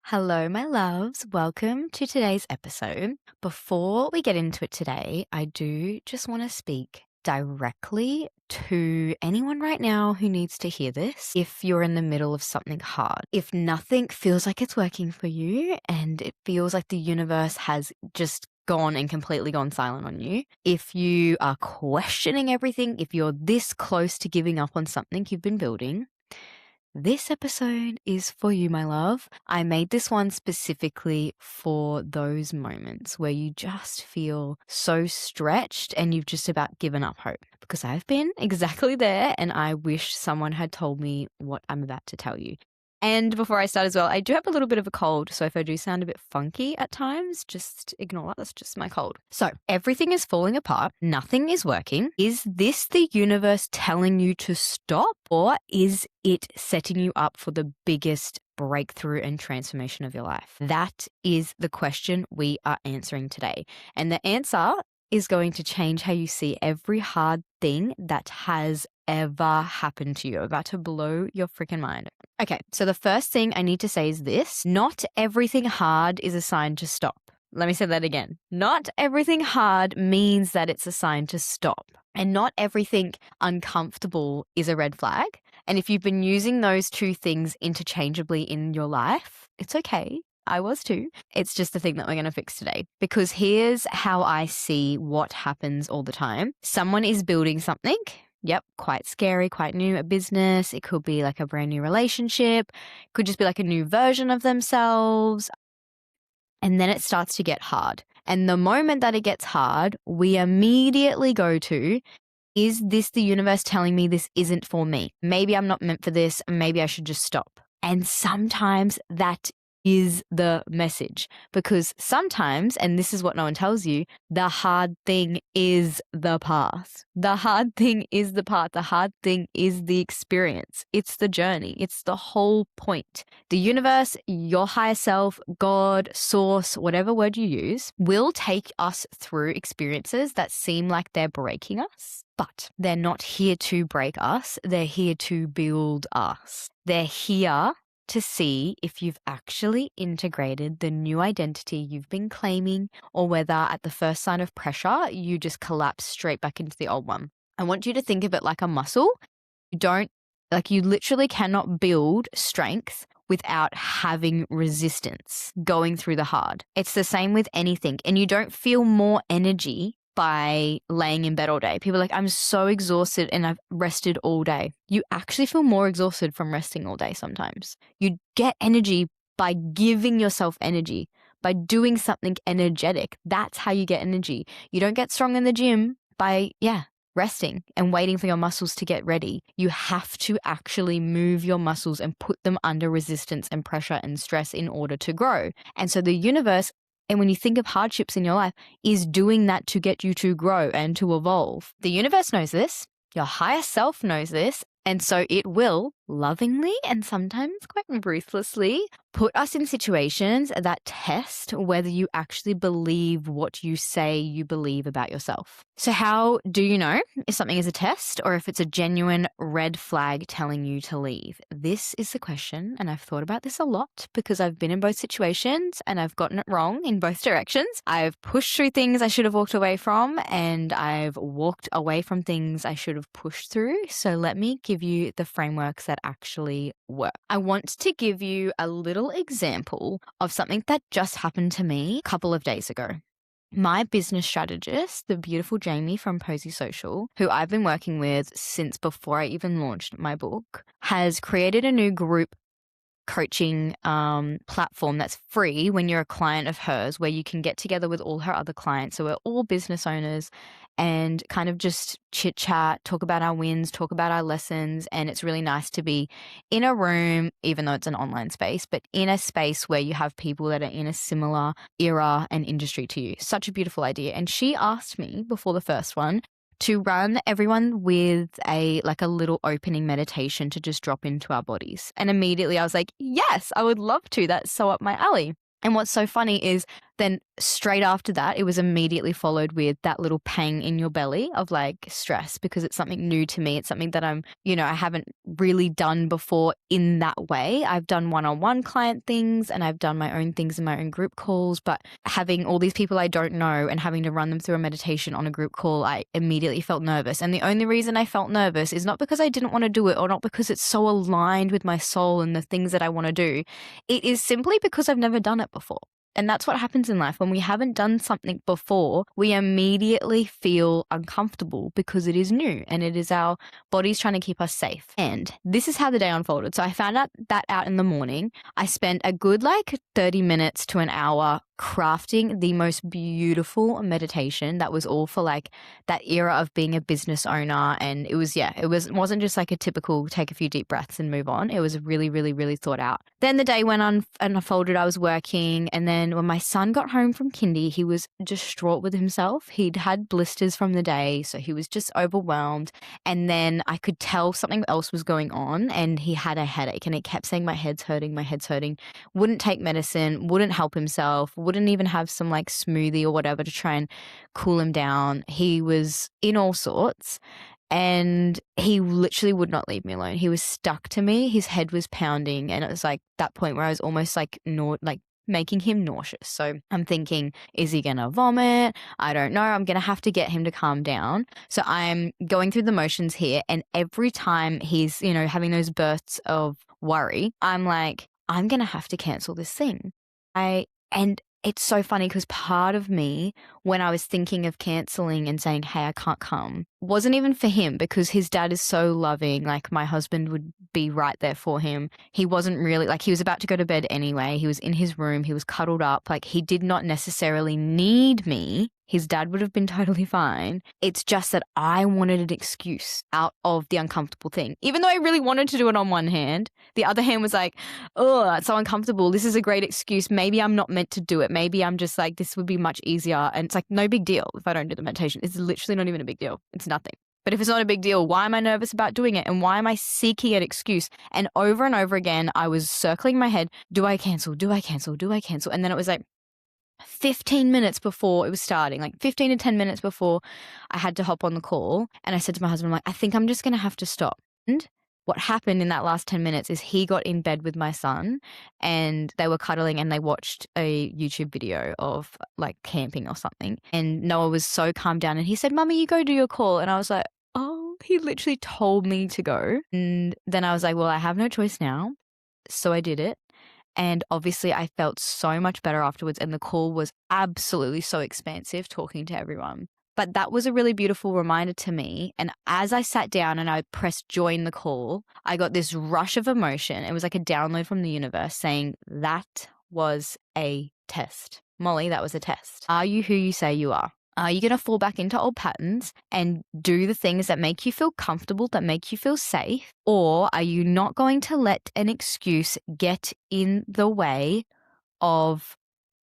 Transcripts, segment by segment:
Hello, my loves. Welcome to today's episode. Before we get into it today, I do just want to speak directly to anyone right now who needs to hear this. If you're in the middle of something hard, if nothing feels like it's working for you and it feels like the universe has just gone and completely gone silent on you, if you are questioning everything, if you're this close to giving up on something you've been building, this episode is for you, my love. I made this one specifically for those moments where you just feel so stretched and you've just about given up hope. Because I've been exactly there and I wish someone had told me what I'm about to tell you. And before I start as well, I do have a little bit of a cold, so if I do sound a bit funky at times, just ignore that. That's just my cold. So everything is falling apart. Nothing is working. Is this the universe telling you to stop, or is it setting you up for the biggest breakthrough and transformation of your life? That is the question we are answering today. And the answer is going to change how you see every hard thing that has ever happened to you. I'm about to blow your freaking mind. Okay, so the first thing I need to say is this: not everything hard is a sign to stop. Let me say that again. Not everything hard means that it's a sign to stop. And not everything uncomfortable is a red flag. And if you've been using those two things interchangeably in your life, it's okay. I was too. It's just the thing that we're going to fix today. Because here's how I see what happens all the time. Someone is building something. Yep, quite scary, quite new, a business. It could be like a brand new relationship. It could just be like a new version of themselves. And then it starts to get hard. And the moment that it gets hard, we immediately go to, is this the universe telling me this isn't for me? Maybe I'm not meant for this. Maybe I should just stop. And sometimes that is the message, because sometimes, and this is what no one tells you, the hard thing is the path. The hard thing is the path. The hard thing is the experience. It's the journey. It's the whole point. The universe, your higher self, God, source, whatever word you use, will take us through experiences that seem like they're breaking us, but they're not here to break us. They're here to build us. They're here to see if you've actually integrated the new identity you've been claiming, or whether at the first sign of pressure, you just collapse straight back into the old one. I want you to think of it like a muscle. You literally cannot build strength without having resistance going through the hard. It's the same with anything. And you don't feel more energy by laying in bed all day. People are like, I'm so exhausted and I've rested all day. You actually feel more exhausted from resting all day sometimes. You get energy by giving yourself energy, by doing something energetic. That's how you get energy. You don't get strong in the gym by, resting and waiting for your muscles to get ready. You have to actually move your muscles and put them under resistance and pressure and stress in order to grow. And so the universe, and when you think of hardships in your life, is doing that to get you to grow and to evolve. The universe knows this. Your higher self knows this. And so it will lovingly and sometimes quite ruthlessly put us in situations that test whether you actually believe what you say you believe about yourself. So how do you know if something is a test or if it's a genuine red flag telling you to leave? This is the question, and I've thought about this a lot because I've been in both situations and I've gotten it wrong in both directions. I've pushed through things I should have walked away from, and I've walked away from things I should have pushed through. So let me give you the frameworks that actually work. I want to give you a little example of something that just happened to me a couple of days ago. My business strategist, the beautiful Jamie from Posy Social, who I've been working with since before I even launched my book, has created a new group coaching platform that's free when you're a client of hers, where you can get together with all her other clients. So we're all business owners and kind of just chit chat, talk about our wins, talk about our lessons. And it's really nice to be in a room, even though it's an online space, but in a space where you have people that are in a similar era and industry to you. Such a beautiful idea. And she asked me before the first one to run everyone with a little opening meditation to just drop into our bodies. And immediately I was like, yes, I would love to. That's so up my alley. And what's so funny is then straight after that, it was immediately followed with that little pang in your belly of like stress, because it's something new to me. It's something that I haven't really done before in that way. I've done one-on-one client things and I've done my own things in my own group calls, but having all these people I don't know and having to run them through a meditation on a group call, I immediately felt nervous. And the only reason I felt nervous is not because I didn't want to do it or not because it's so aligned with my soul and the things that I want to do. It is simply because I've never done it before. And that's what happens in life. When we haven't done something before, we immediately feel uncomfortable because it is new and it is our bodies trying to keep us safe. And this is how the day unfolded. So I found out in the morning. I spent a good 30 minutes to an hour crafting the most beautiful meditation that was all for that era of being a business owner. And it wasn't just like a typical take a few deep breaths and move on. It was really, really, really thought out. Then the day went on and unfolded. I was working, and then when my son got home from kindy, he was distraught with himself. He'd had blisters from the day, so he was just overwhelmed. And then I could tell something else was going on, and he had a headache, and he kept saying, my head's hurting, wouldn't take medicine, wouldn't help himself, wouldn't even have some smoothie or whatever to try and cool him down. He was in all sorts. And he literally would not leave me alone. He was stuck to me. His head was pounding. And it was that point where I was almost making him nauseous. So I'm thinking, is he going to vomit? I don't know. I'm going to have to get him to calm down. So I'm going through the motions here. And every time he's, having those bursts of worry, I'm like, I'm going to have to cancel this thing. And it's so funny because part of me, when I was thinking of cancelling and saying, hey, I can't come, wasn't even for him because his dad is so loving. My husband would be right there for him. He wasn't really, he was about to go to bed anyway. He was in his room. He was cuddled up. He did not necessarily need me. His dad would have been totally fine. It's just that I wanted an excuse out of the uncomfortable thing. Even though I really wanted to do it on one hand, the other hand was like, oh, it's so uncomfortable. This is a great excuse. Maybe I'm not meant to do it. Maybe I'm just this would be much easier. And it's no big deal if I don't do the meditation. It's literally not even a big deal. It's nothing. But if it's not a big deal, why am I nervous about doing it? And why am I seeking an excuse? And over again, I was circling my head. Do I cancel? Do I cancel? Do I cancel? And then it was 15 minutes before it was starting, 15 to 10 minutes before I had to hop on the call. And I said to my husband, I think I'm just going to have to stop. And what happened in that last 10 minutes is he got in bed with my son and they were cuddling and they watched a YouTube video of camping or something. And Noah was so calmed down and he said, Mummy, you go do your call. And I was like, oh, he literally told me to go. And then I was like, well, I have no choice now. So I did it. And obviously I felt so much better afterwards. And the call was absolutely so expansive, talking to everyone. But that was a really beautiful reminder to me. And as I sat down and I pressed join the call, I got this rush of emotion. It was like a download from the universe saying, that was a test. Molly, that was a test. Are you who you say you are? Are you going to fall back into old patterns and do the things that make you feel comfortable, that make you feel safe? Or are you not going to let an excuse get in the way of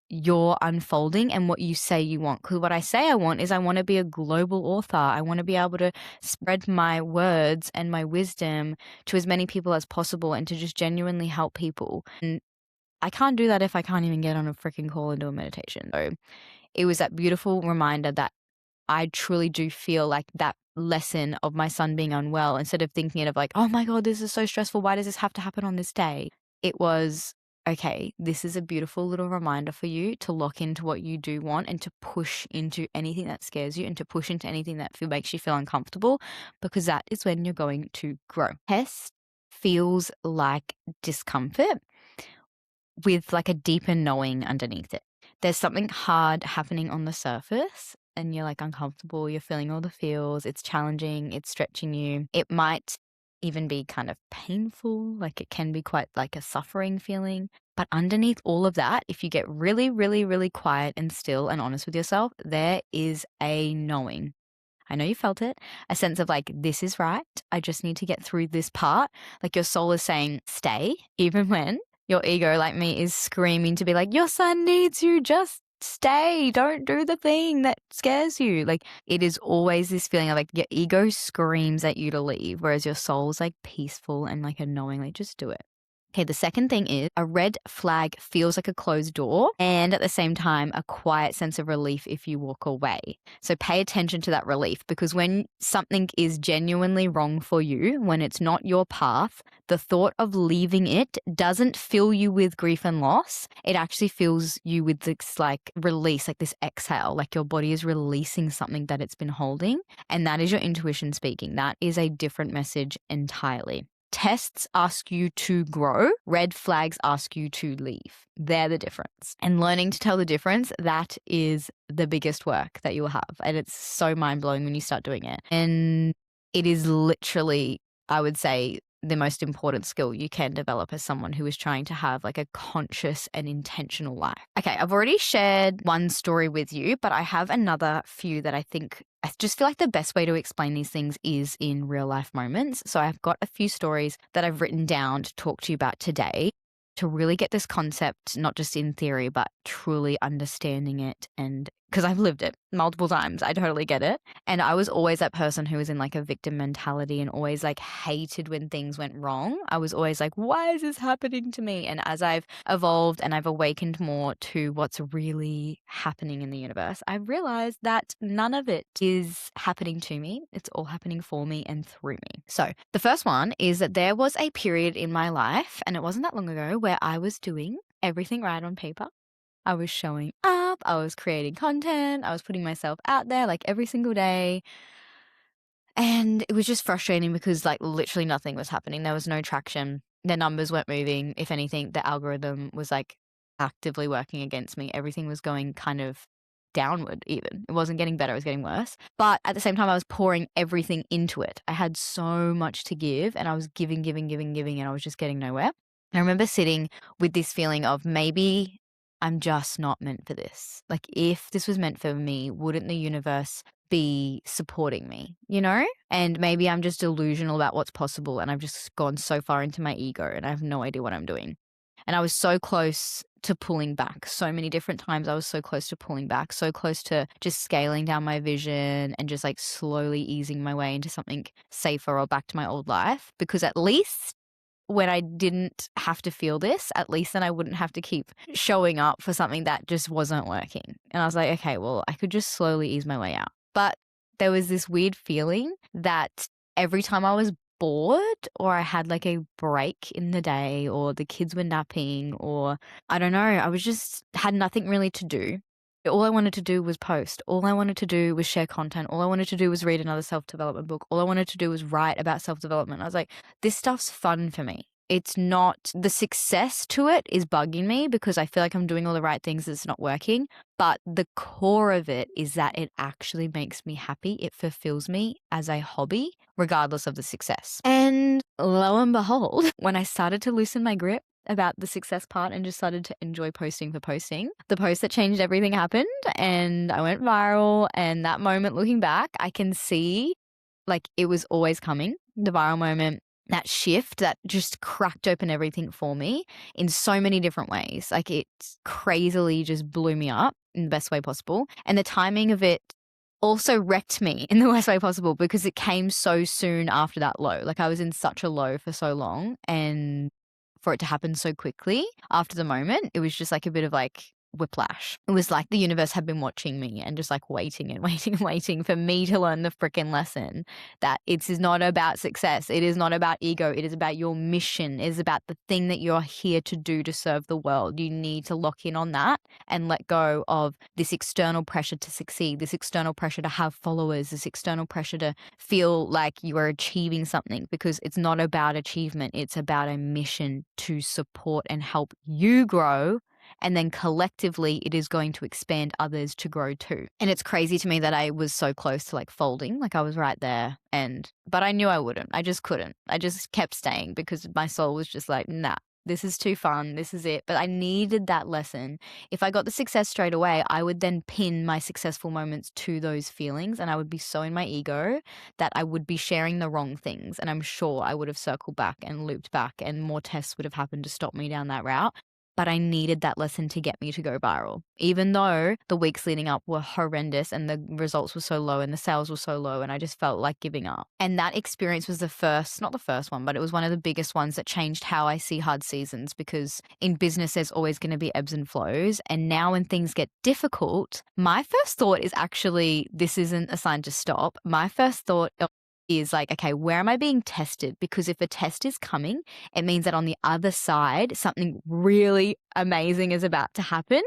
your unfolding and what you say you want? Because what I say I want is I want to be a global author. I want to be able to spread my words and my wisdom to as many people as possible and to just genuinely help people. And I can't do that if I can't even get on a freaking call and do a meditation. So it was that beautiful reminder that I truly do feel that lesson of my son being unwell, instead of thinking of oh my God, this is so stressful. Why does this have to happen on this day? It was, okay, this is a beautiful little reminder for you to lock into what you do want and to push into anything that scares you and to push into anything that makes you feel uncomfortable, because that is when you're going to grow. Test feels like discomfort with a deeper knowing underneath it. There's something hard happening on the surface and you're uncomfortable, you're feeling all the feels, it's challenging, it's stretching you. It might even be kind of painful, it can be quite a suffering feeling. But underneath all of that, if you get really, really, really quiet and still and honest with yourself, there is a knowing. I know you felt it, a sense of this is right. I just need to get through this part. Your soul is saying, stay, even when your ego, like me, is screaming to be your son needs you, just stay. Don't do the thing that scares you. It is always this feeling of your ego screams at you to leave, whereas your soul's peaceful and a knowing, just do it. Okay, the second thing is a red flag feels like a closed door and at the same time, a quiet sense of relief if you walk away. So pay attention to that relief because when something is genuinely wrong for you, when it's not your path, the thought of leaving it doesn't fill you with grief and loss. It actually fills you with this like release, like this exhale, like your body is releasing something that it's been holding. And that is your intuition speaking. That is a different message entirely. Tests ask you to grow, red flags ask you to leave. They're the difference. And learning to tell the difference, that is the biggest work that you'll have. And it's so mind blowing when you start doing it. And it is literally, I would say, the most important skill you can develop as someone who is trying to have like a conscious and intentional life. Okay, I've already shared one story with you, but I have another few that I just feel like the best way to explain these things is in real life moments. So I've got a few stories that I've written down to talk to you about today to really get this concept, not just in theory, but truly understanding it. And because I've lived it multiple times, I totally get it. And I was always that person who was in like a victim mentality and always like hated when things went wrong. I was always like, why is this happening to me? And as I've evolved and I've awakened more to what's really happening in the universe, I've realized that none of it is happening to me. It's all happening for me and through me. So the first one is that there was a period in my life, and it wasn't that long ago, where I was doing everything right on paper. I was showing up, I was creating content, I was putting myself out there like every single day. And it was just frustrating because like literally nothing was happening. There was no traction. The numbers weren't moving. If anything, the algorithm was like actively working against me. Everything was going kind of downward even. It wasn't getting better, it was getting worse. But at the same time, I was pouring everything into it. I had so much to give and I was giving, and I was just getting nowhere. I remember sitting with this feeling of maybe I'm just not meant for this. Like if this was meant for me, wouldn't the universe be supporting me, you know? And maybe I'm just delusional about what's possible and I've just gone so far into my ego and I have no idea what I'm doing. And I was so close to pulling back. So many different times I was so close to pulling back, so close to just scaling down my vision and just like slowly easing my way into something safer or back to my old life. Because at least when I didn't have to feel this, at least then I wouldn't have to keep showing up for something that just wasn't working. And I was like, okay, well, I could just slowly ease my way out. But there was this weird feeling that every time I was bored or I had like a break in the day or the kids were napping or I don't know, I was just had nothing really to do. All I wanted to do was post. All I wanted to do was share content. All I wanted to do was read another self-development book. All I wanted to do was write about self-development. I was like, this stuff's fun for me. It's not the success to it is bugging me because I feel like I'm doing all the right things. It's not working. But the core of it is that it actually makes me happy. It fulfills me as a hobby, regardless of the success. And lo and behold, when I started to loosen my grip about the success part and just started to enjoy posting for posting, the post that changed everything happened and I went viral. And that moment looking back, I can see like it was always coming, the viral moment. That shift that just cracked open everything for me in so many different ways. Like it crazily just blew me up in the best way possible. And the timing of it also wrecked me in the worst way possible because it came so soon after that low. Like I was in such a low for so long and for it to happen so quickly after the moment, it was just like a bit of like whiplash. It was like the universe had been watching me and just like waiting and waiting and waiting for me to learn the freaking lesson that it is not about success. It is not about ego. It is about your mission. It is about the thing that you're here to do to serve the world. You need to lock in on that and let go of this external pressure to succeed, this external pressure to have followers, this external pressure to feel like you are achieving something because it's not about achievement. It's about a mission to support and help you grow. And then collectively, it is going to expand others to grow too. And it's crazy to me that I was so close to like folding, like I was right there. But I knew I wouldn't. I just couldn't. I just kept staying because my soul was just like, nah, this is too fun. This is it. But I needed that lesson. If I got the success straight away, I would then pin my successful moments to those feelings. And I would be so in my ego that I would be sharing the wrong things. And I'm sure I would have circled back and looped back and more tests would have happened to stop me down that route. but I needed that lesson to get me to go viral. Even though the weeks leading up were horrendous and the results were so low and the sales were so low and I just felt like giving up. And that experience was the first, not the first one, but it was one of the biggest ones that changed how I see hard seasons, because in business, there's always going to be ebbs and flows. And now when things get difficult, my first thought is actually, this isn't a sign to stop. My first thought is like, okay, where am I being tested? Because if a test is coming, it means that on the other side, something really amazing is about to happen.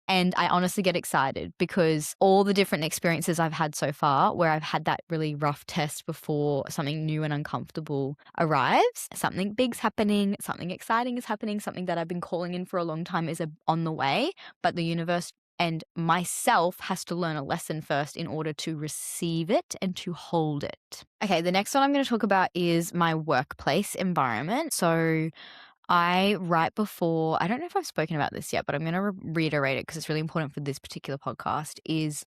And I honestly get excited because all the different experiences I've had so far, where I've had that really rough test before something new and uncomfortable arrives, something big's happening, something exciting is happening, something that I've been calling in for a long time is on the way, but the universe and myself has to learn a lesson first in order to receive it and to hold it. Okay, the next one I'm going to talk about is my workplace environment. So right before, I don't know if I've spoken about this yet, but I'm going to reiterate it because it's really important for this particular podcast, is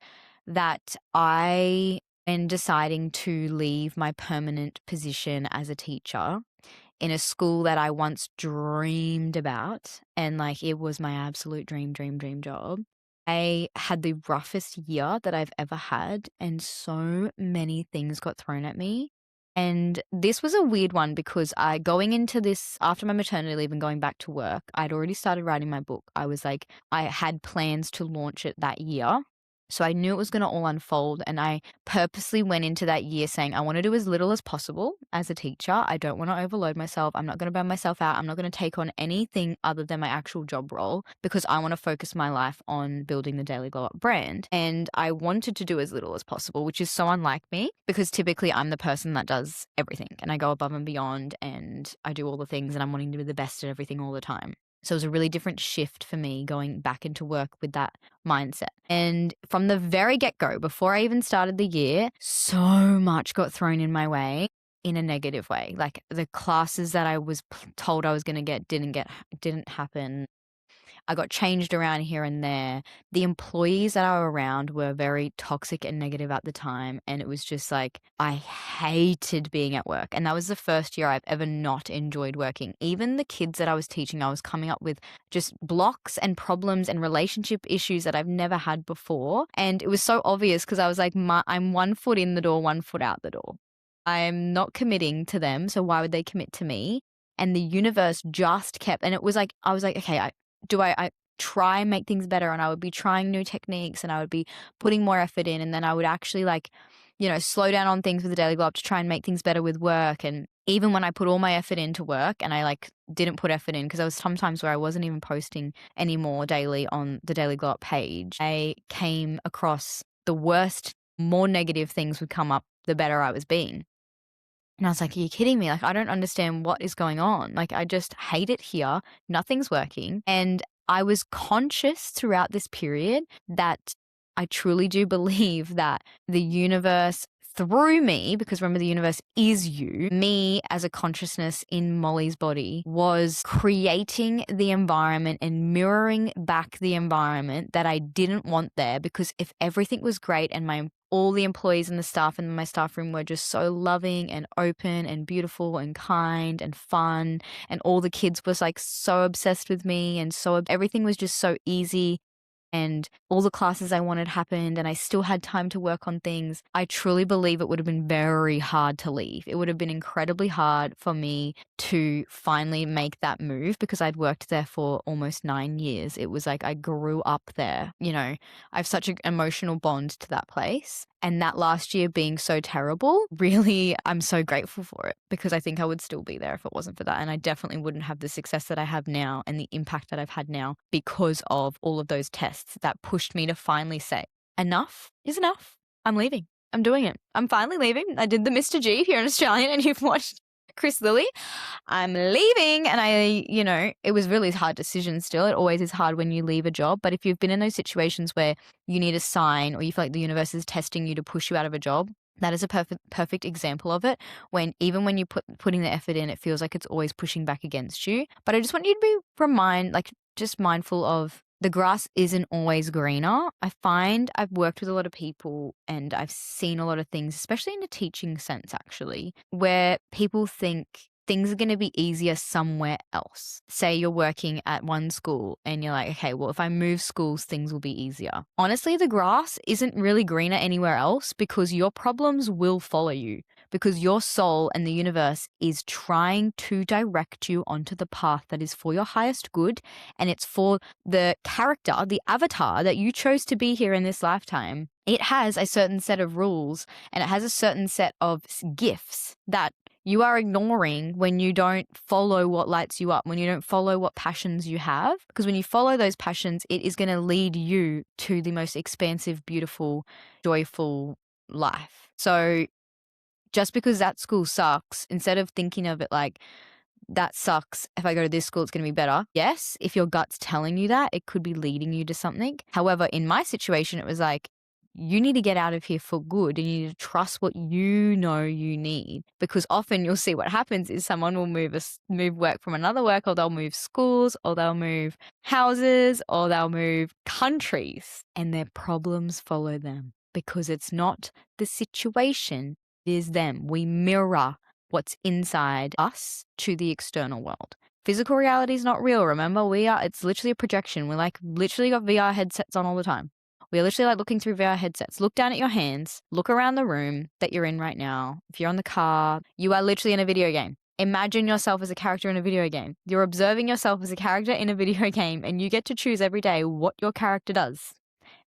that I am deciding to leave my permanent position as a teacher in a school that I once dreamed about. And like, it was my absolute dream job. I had the roughest year that I've ever had, and so many things got thrown at me. And this was a weird one because going into this after my maternity leave and going back to work, I'd already started writing my book. I had plans to launch it that year. So I knew it was going to all unfold, and I purposely went into that year saying I want to do as little as possible as a teacher. I don't want to overload myself. I'm not going to burn myself out. I'm not going to take on anything other than my actual job role because I want to focus my life on building the Daily Glow Up brand. And I wanted to do as little as possible, which is so unlike me because typically I'm the person that does everything and I go above and beyond and I do all the things and I'm wanting to be the best at everything all the time. So it was a really different shift for me going back into work with that mindset. And from the very get-go, before I even started the year, so much got thrown in my way in a negative way. Like the classes that I was told I was going to get didn't happen. I got changed around here and there. The employees that I were around were very toxic and negative at the time. And it was just like, I hated being at work. And that was the first year I've ever not enjoyed working. Even the kids that I was teaching, I was coming up with just blocks and problems and relationship issues that I've never had before. And it was so obvious because I was like, I'm 1 foot in the door, 1 foot out the door. I'm not committing to them. So why would they commit to me? And the universe just kept, and it was like, I was like, okay, I try and make things better, and I would be trying new techniques and I would be putting more effort in, and then I would actually slow down on things with the Daily Glow Up to try and make things better with work. And even when I put all my effort into work and I didn't put effort in, because there was sometimes where I wasn't even posting anymore daily on the Daily Glow Up page, I came across the worst, more negative things would come up the better I was being. And I was like, are you kidding me? Like, I don't understand what is going on. Like, I just hate it here. Nothing's working. And I was conscious throughout this period that I truly do believe that the universe through me, because remember the universe is you, me as a consciousness in Molly's body was creating the environment and mirroring back the environment that I didn't want there. Because if everything was great and all the employees and the staff in my staff room were just so loving and open and beautiful and kind and fun, and all the kids was like so obsessed with me, and so everything was just so easy, and all the classes I wanted happened, and I still had time to work on things, I truly believe it would have been very hard to leave. It would have been incredibly hard for me to finally make that move because I'd worked there for almost 9 years. It was like I grew up there. I have such an emotional bond to that place. And that last year being so terrible, really, I'm so grateful for it because I think I would still be there if it wasn't for that. And I definitely wouldn't have the success that I have now and the impact that I've had now because of all of those tests that pushed me to finally say, enough is enough. I'm leaving. I'm doing it. I'm finally leaving. I did the Mr. G here in Australia and you've watched Chris Lilly. I'm leaving. And it was really a hard decision still. It always is hard when you leave a job. But if you've been in those situations where you need a sign or you feel like the universe is testing you to push you out of a job, that is a perfect example of it. When even when you putting the effort in, it feels like it's always pushing back against you. But I just want you to be just mindful of the grass isn't always greener. I find I've worked with a lot of people and I've seen a lot of things, especially in the teaching sense, actually, where people think things are going to be easier somewhere else. Say you're working at one school and you're like, okay, well, if I move schools, things will be easier. Honestly, the grass isn't really greener anywhere else because your problems will follow you, because your soul and the universe is trying to direct you onto the path that is for your highest good. And it's for the character, the avatar that you chose to be here in this lifetime. It has a certain set of rules and it has a certain set of gifts that you are ignoring when you don't follow what lights you up, when you don't follow what passions you have. Because when you follow those passions, it is going to lead you to the most expansive, beautiful, joyful life. So just because that school sucks, instead of thinking of it like, that sucks, if I go to this school, it's going to be better. Yes, if your gut's telling you that, it could be leading you to something. However, in my situation, it was like, you need to get out of here for good and you need to trust what you know you need. Because often you'll see what happens is someone will move work from another work, or they'll move schools, or they'll move houses, or they'll move countries, and their problems follow them because it's not the situation, it is them. We mirror what's inside us to the external world. Physical reality is not real, remember? It's literally a projection. We're like literally got VR headsets on all the time. We're literally like looking through VR headsets. Look down at your hands. Look around the room that you're in right now. If you're on the car, you are literally in a video game. Imagine yourself as a character in a video game. You're observing yourself as a character in a video game, and you get to choose every day what your character does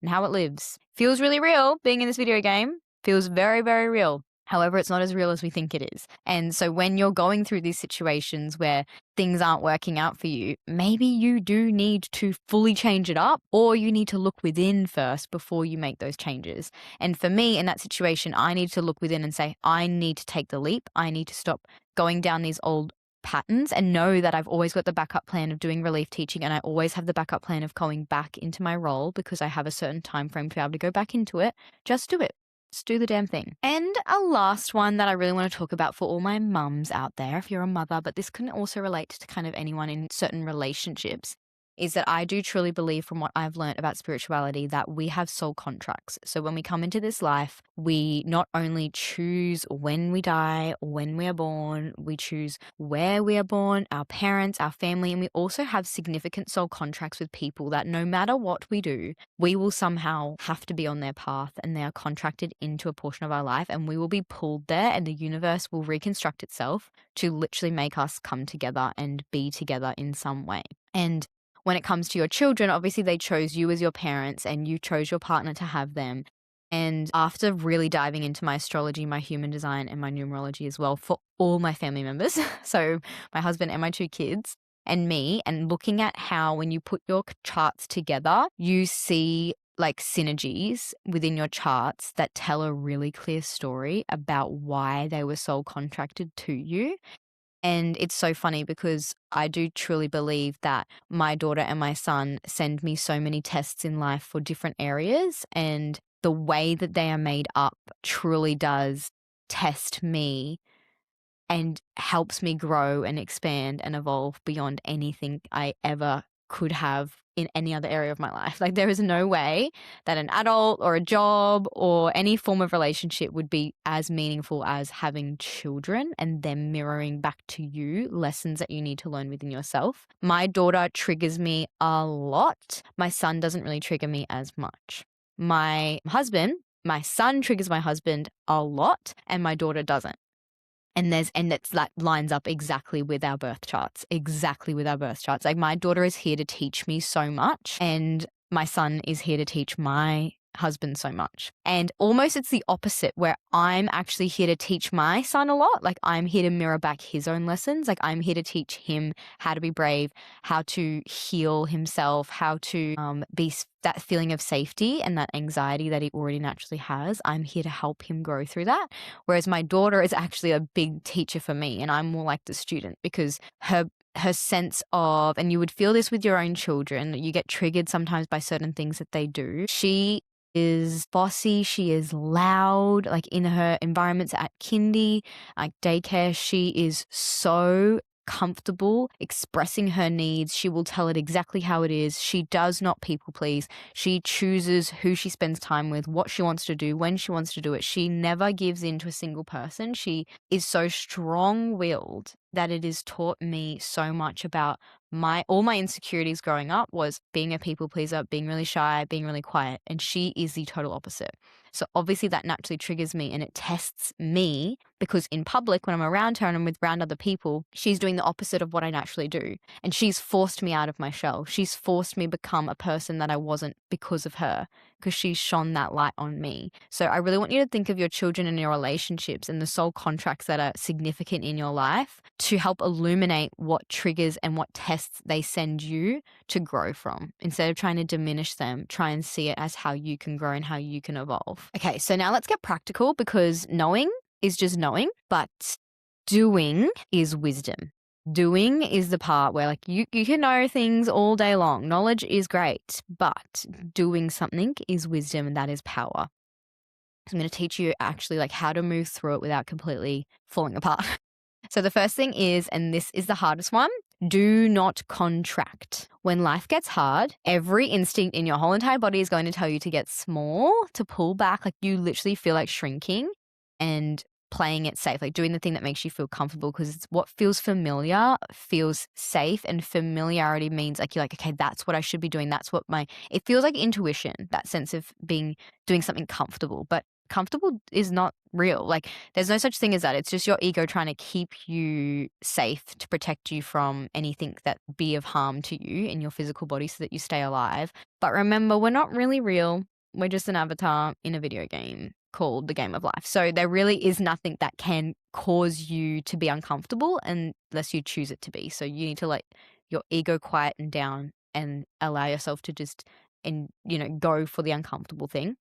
and how it lives. Feels really real being in this video game. Feels very, very real. However, it's not as real as we think it is. And so when you're going through these situations where things aren't working out for you, maybe you do need to fully change it up, or you need to look within first before you make those changes. And for me, in that situation, I need to look within and say, I need to take the leap. I need to stop going down these old patterns and know that I've always got the backup plan of doing relief teaching, and I always have the backup plan of going back into my role because I have a certain time frame to be able to go back into it. Just do it. Just do the damn thing. And a last one that I really want to talk about for all my mums out there, if you're a mother, but this can also relate to kind of anyone in certain relationships, is that I do truly believe, from what I've learned about spirituality, that we have soul contracts. So when we come into this life, we not only choose when we die, when we are born, we choose where we are born, our parents, our family, and we also have significant soul contracts with people that no matter what we do, we will somehow have to be on their path, and they are contracted into a portion of our life, and we will be pulled there, and the universe will reconstruct itself to literally make us come together and be together in some way. And when it comes to your children, obviously they chose you as your parents and you chose your partner to have them. And after really diving into my astrology, my human design, and my numerology as well for all my family members, so my husband and my 2 kids and me, and looking at how when you put your charts together, you see like synergies within your charts that tell a really clear story about why they were soul contracted to you. And it's so funny because I do truly believe that my daughter and my son send me so many tests in life for different areas, and the way that they are made up truly does test me and helps me grow and expand and evolve beyond anything I ever could have in any other area of my life. Like, there is no way that an adult or a job or any form of relationship would be as meaningful as having children and them mirroring back to you lessons that you need to learn within yourself. My daughter triggers me a lot. My son doesn't really trigger me as much. My son triggers my husband a lot, and my daughter doesn't. And it's that lines up exactly with our birth charts, Like, my daughter is here to teach me so much, and my son is here to teach my husband so much. And almost it's the opposite, where I'm actually here to teach my son a lot. Like, I'm here to mirror back his own lessons. Like, I'm here to teach him how to be brave, how to heal himself, how to be that feeling of safety and that anxiety that he already naturally has. I'm here to help him grow through that. Whereas my daughter is actually a big teacher for me, and I'm more like the student, because her sense of, and you would feel this with your own children, you get triggered sometimes by certain things that they do. She is bossy, she is loud, like in her environments at kindy, like daycare, she is so comfortable expressing her needs. She will tell it exactly how it is. She does not people please. She chooses who she spends time with, what she wants to do, when she wants to do it. She never gives in to a single person. She is so strong-willed that it has taught me so much about all my insecurities growing up was being a people pleaser, being really shy, being really quiet. And she is the total opposite. So obviously that naturally triggers me and it tests me because in public, when I'm around her and I'm around other people, she's doing the opposite of what I naturally do. And she's forced me out of my shell. She's forced me become a person that I wasn't because of her, because she's shone that light on me. So I really want you to think of your children and your relationships and the soul contracts that are significant in your life to help illuminate what triggers and what tests they send you to grow from. Instead of trying to diminish them, try and see it as how you can grow and how you can evolve. Okay, so now let's get practical, because knowing is just knowing, but doing is wisdom. Doing is the part where like you can know things all day long. Knowledge is great, but doing something is wisdom, and that is power. I'm going to teach you actually like how to move through it without completely falling apart. So the first thing is, and this is the hardest one, do not contract. When life gets hard, every instinct in your whole entire body is going to tell you to get small, to pull back. Like you literally feel like shrinking and playing it safe, like doing the thing that makes you feel comfortable, because it's what feels familiar, feels safe, and familiarity means like you're like, okay, that's what I should be doing. That's what it feels like intuition, that sense of doing something comfortable, but comfortable is not real. Like there's no such thing as that. It's just your ego trying to keep you safe, to protect you from anything that be of harm to you in your physical body so that you stay alive. But remember, we're not really real. We're just an avatar in a video game called the game of life. So there really is nothing that can cause you to be uncomfortable unless you choose it to be. So you need to let your ego quieten down and allow yourself to just go for the uncomfortable thing.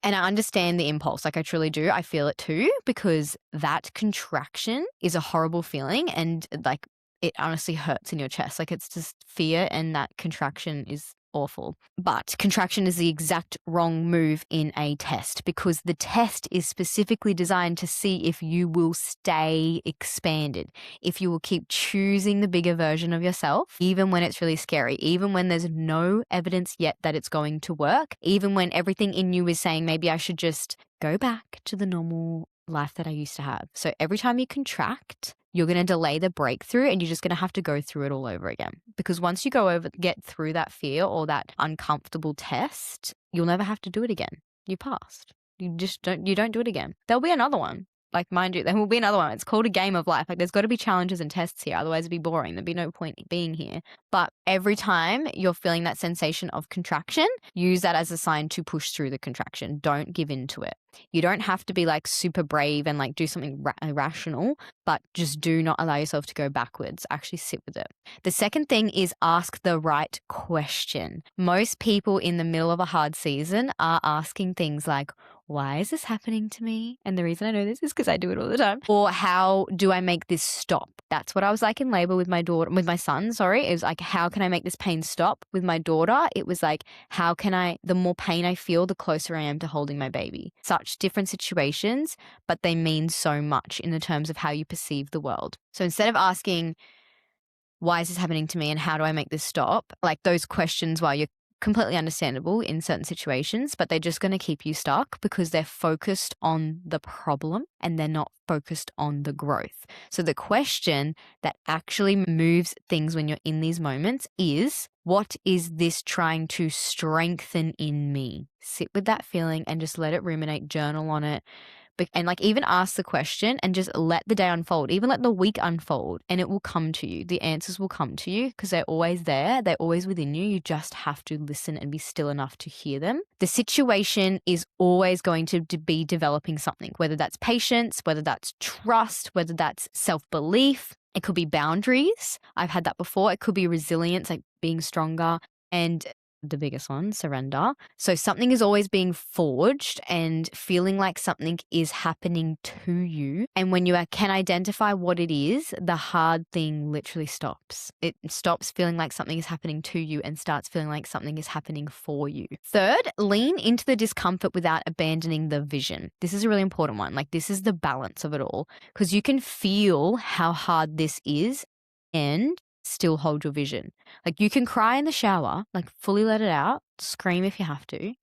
And I understand the impulse, like I truly do. I feel it too, because that contraction is a horrible feeling, and like it honestly hurts in your chest. Like it's just fear, and that contraction is awful. But contraction is the exact wrong move in a test, because the test is specifically designed to see if you will stay expanded, if you will keep choosing the bigger version of yourself, even when it's really scary, even when there's no evidence yet that it's going to work, even when everything in you is saying maybe I should just go back to the normal life that I used to have. So every time you contract, you're going to delay the breakthrough, and you're just going to have to go through it all over again. Because once you get through that fear or that uncomfortable test, you'll never have to do it again. You passed. You don't do it again. There'll be another one. Like, mind you, there will be another one. It's called a game of life. Like, there's got to be challenges and tests here. Otherwise, it'd be boring. There'd be no point being here. But every time you're feeling that sensation of contraction, use that as a sign to push through the contraction. Don't give in to it. You don't have to be like super brave and like do something irrational, but just do not allow yourself to go backwards. Actually sit with it. The second thing is ask the right question. Most people in the middle of a hard season are asking things like, why is this happening to me? And the reason I know this is because I do it all the time. Or how do I make this stop? That's what I was like in labor with my son, sorry. It was like, how can I make this pain stop? With my daughter, it was like, the more pain I feel, the closer I am to holding my baby. Such different situations, but they mean so much in the terms of how you perceive the world. So instead of asking, why is this happening to me and how do I make this stop? Like those questions, while you're completely understandable in certain situations, but they're just going to keep you stuck because they're focused on the problem and they're not focused on the growth. So the question that actually moves things when you're in these moments is, what is this trying to strengthen in me? Sit with that feeling and just let it ruminate, journal on it. And like even ask the question and just let the day unfold, even let the week unfold, and it will come to you. The answers will come to you because they're always there. They're always within you. You just have to listen and be still enough to hear them. The situation is always going to be developing something, whether that's patience, whether that's trust, whether that's self-belief. It could be boundaries. I've had that before. It could be resilience, like being stronger, and the biggest one, surrender. So something is always being forged and feeling like something is happening to you. And when you can identify what it is, the hard thing literally stops. It stops feeling like something is happening to you and starts feeling like something is happening for you. Third, lean into the discomfort without abandoning the vision. This is a really important one. Like this is the balance of it all, because you can feel how hard this is and still hold your vision. Like you can cry in the shower, like fully let it out, scream if you have to,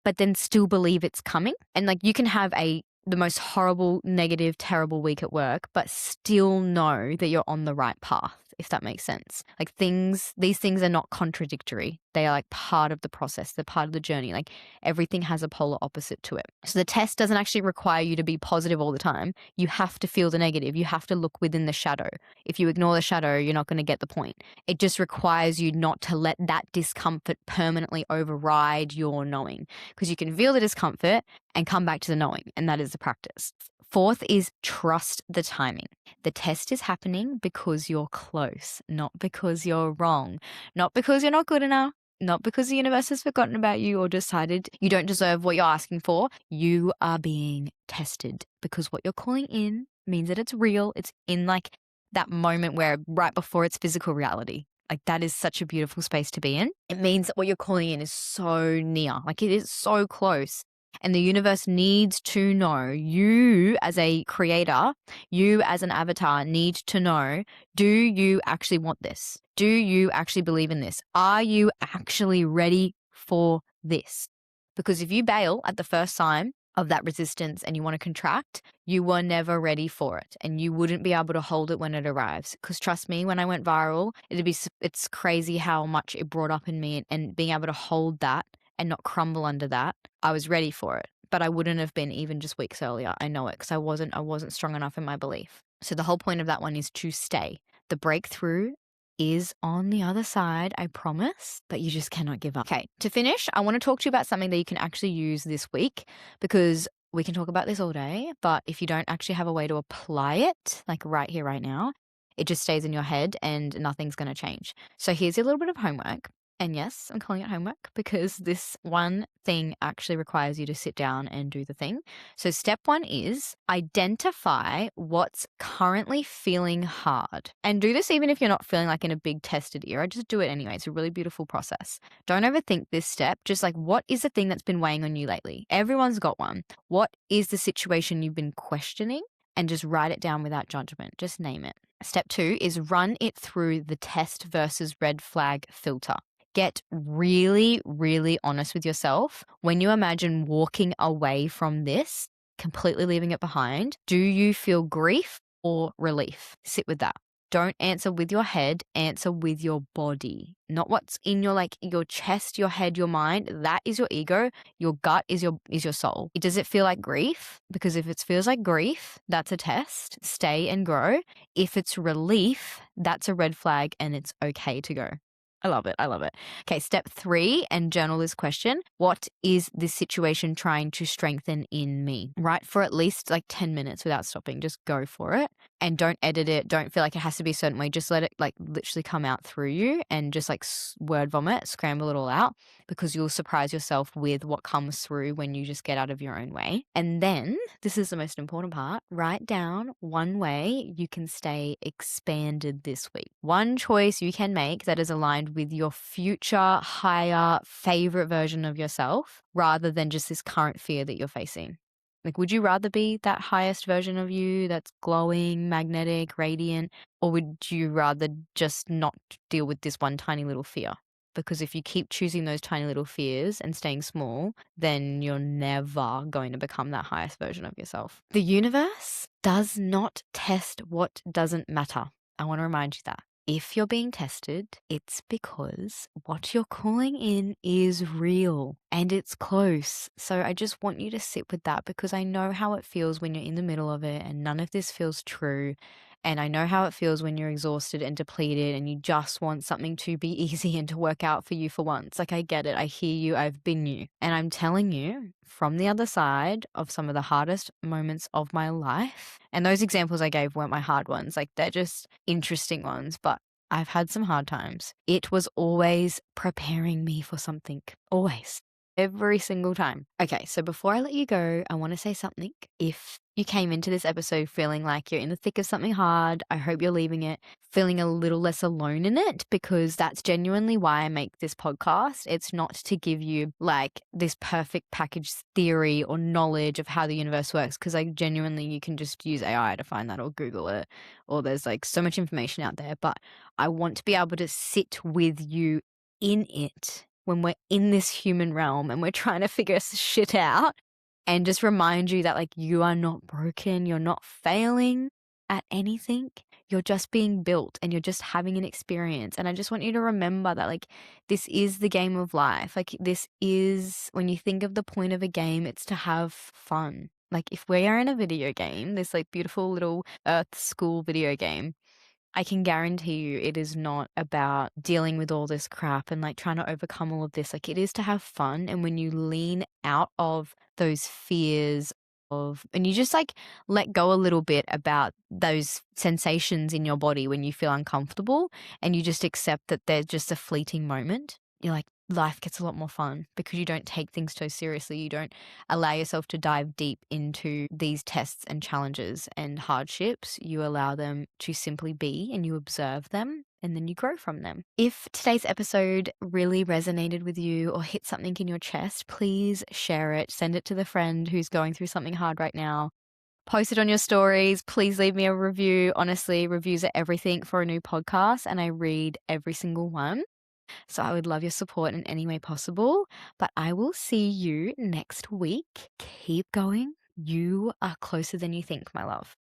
but then still believe it's coming. And like you can have a the most horrible, negative, terrible week at work, but still know that you're on the right path, if that makes sense. Like these things are not contradictory. They are like part of the process. They're part of the journey. Like everything has a polar opposite to it. So the test doesn't actually require you to be positive all the time. You have to feel the negative. You have to look within the shadow. If you ignore the shadow, you're not going to get the point. It just requires you not to let that discomfort permanently override your knowing, because you can feel the discomfort and come back to the knowing, and that is the practice. Fourth is trust the timing. The test is happening because you're close, not because you're wrong, not because you're not good enough, not because the universe has forgotten about you or decided you don't deserve what you're asking for. You are being tested because what you're calling in means that it's real. It's in like that moment where right before it's physical reality. Like that is such a beautiful space to be in. It means that what you're calling in is so near, like it is so close. And the universe needs to know, you as a creator, you as an avatar need to know, do you actually want this? Do you actually believe in this? Are you actually ready for this? Because if you bail at the first sign of that resistance and you want to contract, you were never ready for it and you wouldn't be able to hold it when it arrives. Because trust me, when I went viral, it's crazy how much it brought up in me, and being able to hold that and not crumble under that, I was ready for it. But I wouldn't have been even just weeks earlier. I know it, because I wasn't strong enough in my belief. So the whole point of that one is to stay. The breakthrough is on the other side, I promise, but you just cannot give up. Okay, to finish, I want to talk to you about something that you can actually use this week, because we can talk about this all day, but if you don't actually have a way to apply it, like right here, right now, it just stays in your head and nothing's going to change. So here's a little bit of homework. And yes, I'm calling it homework because this one thing actually requires you to sit down and do the thing. So step one is identify what's currently feeling hard. And do this even if you're not feeling like in a big tested era, just do it anyway. It's a really beautiful process. Don't overthink this step. Just like, what is the thing that's been weighing on you lately? Everyone's got one. What is the situation you've been questioning? And just write it down without judgment. Just name it. Step two is run it through the test versus red flag filter. Get really, really honest with yourself. When you imagine walking away from this, completely leaving it behind, do you feel grief or relief? Sit with that. Don't answer with your head, answer with your body. Not what's in your chest, your head, your mind. That is your ego. Your gut is your soul. Does it feel like grief? Because if it feels like grief, that's a test. Stay and grow. If it's relief, that's a red flag and it's okay to go. I love it. I love it. Okay, step 3, and journal this question. What is this situation trying to strengthen in me? Write for at least 10 minutes without stopping. Just go for it and don't edit it. Don't feel like it has to be a certain way. Just let it literally come out through you and just word vomit, scramble it all out, because you'll surprise yourself with what comes through when you just get out of your own way. And then, this is the most important part, write down one way you can stay expanded this week. One choice you can make that is aligned with your future, higher, favorite version of yourself, rather than just this current fear that you're facing. Would you rather be that highest version of you that's glowing, magnetic, radiant, or would you rather just not deal with this one tiny little fear? Because if you keep choosing those tiny little fears and staying small, then you're never going to become that highest version of yourself. The universe does not test what doesn't matter. I want to remind you that. If you're being tested, it's because what you're calling in is real and it's close. So I just want you to sit with that, because I know how it feels when you're in the middle of it and none of this feels true. And I know how it feels when you're exhausted and depleted and you just want something to be easy and to work out for you for once. I get it. I hear you. I've been you. And I'm telling you, from the other side of some of the hardest moments of my life, and those examples I gave weren't my hard ones. They're just interesting ones, but I've had some hard times. It was always preparing me for something. Always. Every single time. Okay, so before I let you go, I want to say something. If you came into this episode feeling like you're in the thick of something hard, I hope you're leaving it feeling a little less alone in it, because that's genuinely why I make this podcast. It's not to give you this perfect package theory or knowledge of how the universe works, because genuinely, you can just use AI to find that or Google it, or there's so much information out there. But I want to be able to sit with you in it when we're in this human realm and we're trying to figure shit out. and just remind you that, like, you are not broken, you're not failing at anything. You're just being built and you're just having an experience. And I just want you to remember that, like, this is the game of life. Like, this is when you think of the point of a game, it's to have fun. Like, if we are in a video game, this like beautiful little Earth School video game, I can guarantee you it is not about dealing with all this crap and like trying to overcome all of this. Like, it is to have fun. And when you lean out of those fears of, and you just like let go a little bit about those sensations in your body when you feel uncomfortable and you just accept that they're just a fleeting moment, you're like, life gets a lot more fun because you don't take things so seriously. You don't allow yourself to dive deep into these tests and challenges and hardships. You allow them to simply be and you observe them and then you grow from them. If today's episode really resonated with you or hit something in your chest, please share it. Send it to the friend who's going through something hard right now. Post it on your stories. Please leave me a review. Honestly, reviews are everything for a new podcast, and I read every single one. So I would love your support in any way possible. But I will see you next week. Keep going. You are closer than you think, my love.